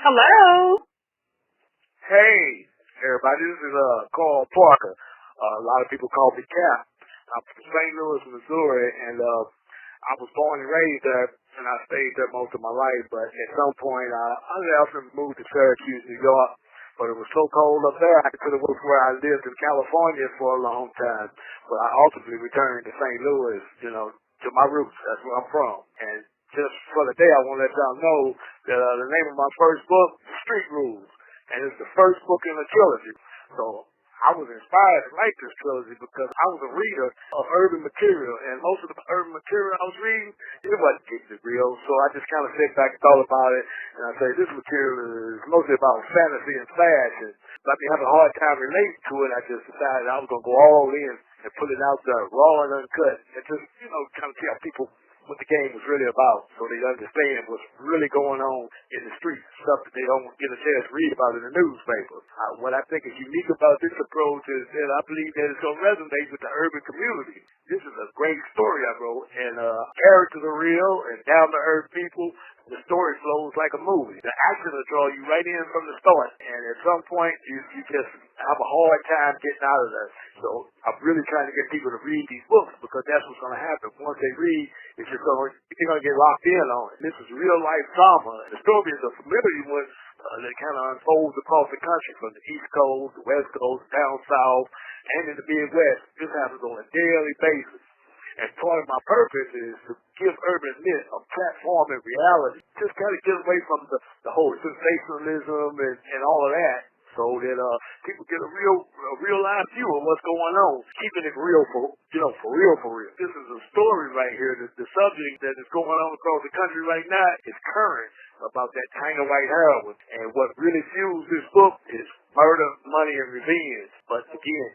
Hello. Hey, everybody, this is Carl Parker. A lot of people call me Cap. I'm from St. Louis, Missouri, and I was born and raised there, and I stayed there most of my life. But at some point, I left and moved to Syracuse, New York. But it was so cold up there, I could have worked where I lived in California for a long time. But I ultimately returned to St. Louis, to my roots. That's where I'm from. And just for the day, I want to let y'all know that the name of my first book is Street Rules, and it's the first book in a trilogy. So I was inspired to write this trilogy because I was a reader of urban material, and most of the urban material I was reading, it wasn't keeping it real. So I just kind of sat back and thought about it, and I say this material is mostly about fantasy and fashion. But I've been having a hard time relating to it. I just decided I was going to go all in and put it out there raw and uncut, and just kind of tell people what the game was really about, so they understand what's really going on in the streets, stuff that they don't get a chance to read about in the newspaper. What I think is unique about this approach is that I believe that it's going to resonate with the urban community. This is a great story I wrote, and characters are real and down-to-earth people. The story flows like a movie. The action will draw you right in from the start, and at some point, you just have a hard time getting out of there. So I'm really trying to get people to read these books, because that's what's going to happen. Once they read, they're going to get locked in on it. This is real-life drama. The story is a familiar one that kind of unfolds across the country, from the East Coast, the West Coast, down South, and in the Midwest. This happens on a daily basis. And part of my purpose is to give urban myth a platform in reality. Just kind of get away from the whole sensationalism and all of that, so that people get a real live view of what's going on. Keeping it real for real. This is a story right here. The subject that is going on across the country right now is current, about that China white heroin. And what really fuels this book is murder, money, and revenge. But again,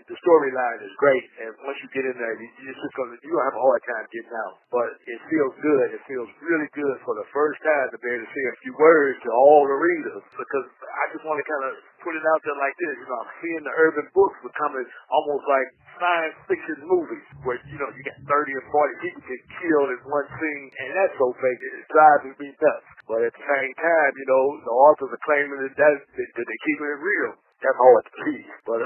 the storyline is great, and once you get in there, you're gonna have a hard time getting out. But it feels good. It feels really good for the first time to be able to say a few words to all the readers, because I just want to kind of put it out there like this. I'm seeing the urban books becoming almost like science fiction movies, where you got 30 or 40 people get killed in one scene, and that's so fake it drives me nuts. But at the same time, the authors are claiming that they're keeping it real. That's hard to believe. But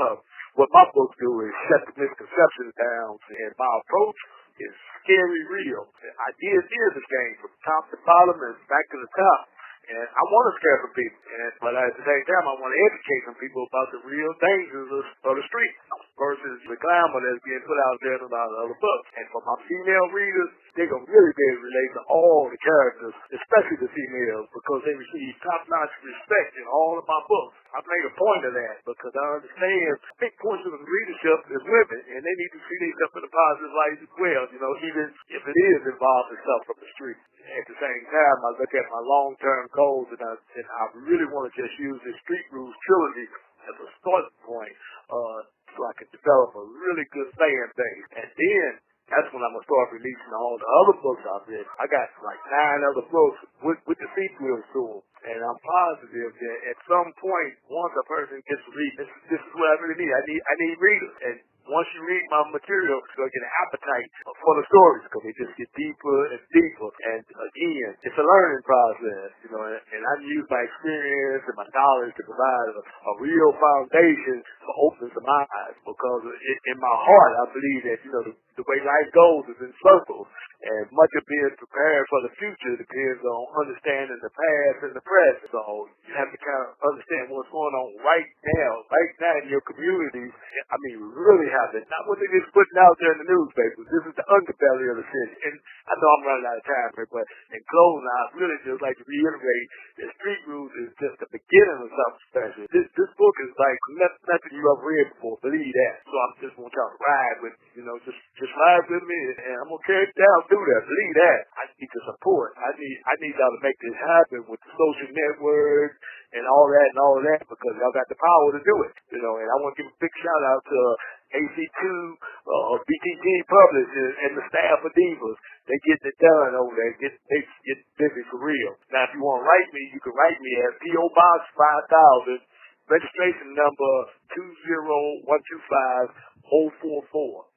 what my books do is shut the misconceptions down, and my approach is scary real. I did this game from top to bottom and back to the top. And I want to scare some people, but at the same time, I want to educate some people about the real dangers of the street versus the glamour that's being put out there in a lot of other books. And for my female readers, they're going to really be able to relate to all the characters, especially the females, because they receive top-notch respect in all of my books. I've made a point of that, because I understand a big portion of the readership is women, and they need to see themselves in a positive light as well, even if it is involved in stuff from the street. At the same time, I look at my long-term goals, and I really want to just use this Street Rules trilogy as a starting point, so I can develop a really good fan base. And then that's when I'm going to start releasing all the other books I've written. I got like 9 other books with the sequels to them. And I'm positive that at some point, once a person gets to read, this is what I really need. I need readers. And once you read my material, you're going to get an appetite for the stories, because they just get deeper and deeper. And again, it's a learning process, and I use my experience and my knowledge to provide a real foundation for opening some eyes, because in my heart, I believe that, the way life goes is in circles, and much of being prepared for the future depends on understanding the past and the present. So you have to kind of understand what's going on right now in your communities. I mean, really have it. Not what they're just putting out there in the newspapers. This is the underbelly of the city. And I know I'm running out of time here, but in closing, I really just like to reiterate that Street Rules is just the beginning of something special. This book is like nothing you ever read before. Believe that. So I just want y'all to ride with me, just ride with me, and I'm gonna carry it down through that. Believe that. I need the support. I need y'all to make this happen with the social networks and all that, because y'all got the power to do it. And I want to give a big shout out to AC2, BTG Publishing, and the staff of Divas. They getting it done over there. They get busy for real. Now, if you want to write me, you can write me at P.O. Box 5000, registration number 20125-044.